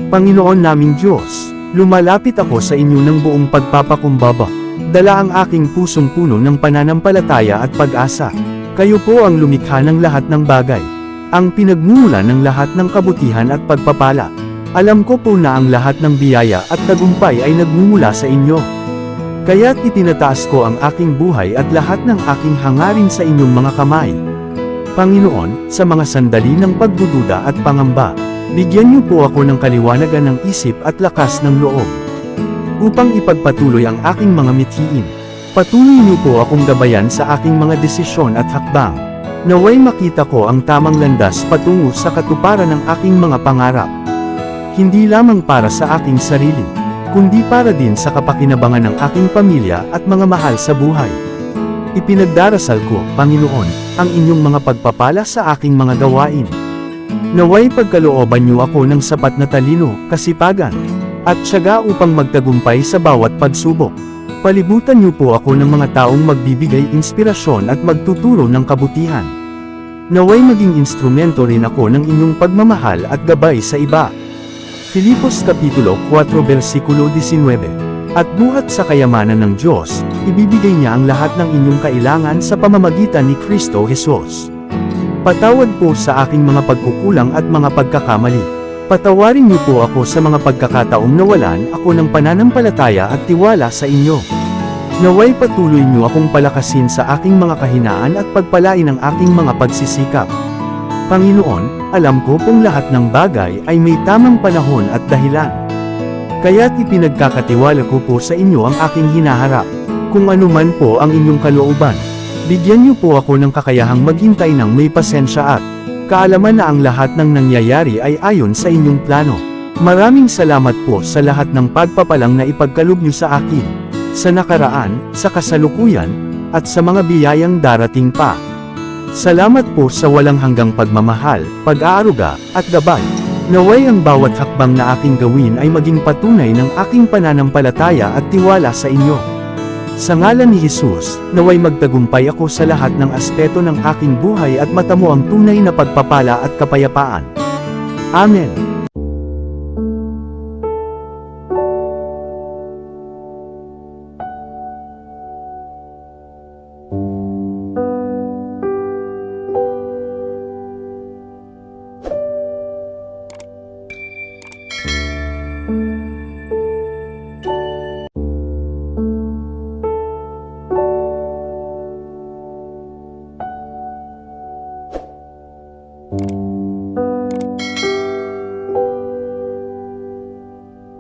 Panginoon naming Diyos, lumalapit ako sa inyo ng buong pagpapakumbaba. Dala ang aking pusong puno ng pananampalataya at pag-asa. Kayo po ang lumikha ng lahat ng bagay. Ang pinagmumulan ng lahat ng kabutihan at pagpapala. Alam ko po na ang lahat ng biyaya at tagumpay ay nagmumula sa inyo. Kaya't itinataas ko ang aking buhay at lahat ng aking hangarin sa inyong mga kamay. Panginoon, sa mga sandali ng pagdududa at pangamba, bigyan niyo po ako ng kaliwanagan ng isip at lakas ng loob, upang ipagpatuloy ang aking mga mithiin. Patuloy niyo po akong gabayan sa aking mga desisyon at hakbang. Naway makita ko ang tamang landas patungo sa katuparan ng aking mga pangarap. Hindi lamang para sa aking sarili, kundi para din sa kapakinabangan ng aking pamilya at mga mahal sa buhay. Ipinagdarasal ko, Panginoon, ang inyong mga pagpapala sa aking mga gawain. Naway pagkalooban niyo ako ng sapat na talino, kasipagan, at tiyaga upang magtagumpay sa bawat pagsubok. Palibutan niyo po ako ng mga taong magbibigay inspirasyon at magtuturo ng kabutihan. Naway maging instrumento rin ako ng inyong pagmamahal at gabay sa iba. Filipos Kapitulo 4 versikulo 19. At buhat sa kayamanan ng Diyos, ibibigay niya ang lahat ng inyong kailangan sa pamamagitan ni Kristo Jesus. Patawad po sa aking mga pagkukulang at mga pagkakamali. Patawarin niyo po ako sa mga pagkakataong nawalan ako ng pananampalataya at tiwala sa inyo. Naway patuloy niyo akong palakasin sa aking mga kahinaan at pagpalain ang aking mga pagsisikap. Panginoon, alam ko pong lahat ng bagay ay may tamang panahon at dahilan. Kaya't ipinagkakatiwala ko po sa inyo ang aking hinaharap. Kung anuman po ang inyong kalooban, bigyan niyo po ako ng kakayahang maghintay ng may pasensya at kaalaman na ang lahat ng nangyayari ay ayon sa inyong plano. Maraming salamat po sa lahat ng pagpapalang na ipagkaloob niyo sa akin, sa nakaraan, sa kasalukuyan, at sa mga biyayang darating pa. Salamat po sa walang hanggang pagmamahal, pag-aaruga, at gabay. Naway ang bawat hakbang na aking gawin ay maging patunay ng aking pananampalataya at tiwala sa inyo. Sa ngalan ni Jesus, naway magtagumpay ako sa lahat ng aspeto ng aking buhay at matamo ang tunay na pagpapala at kapayapaan. Amen.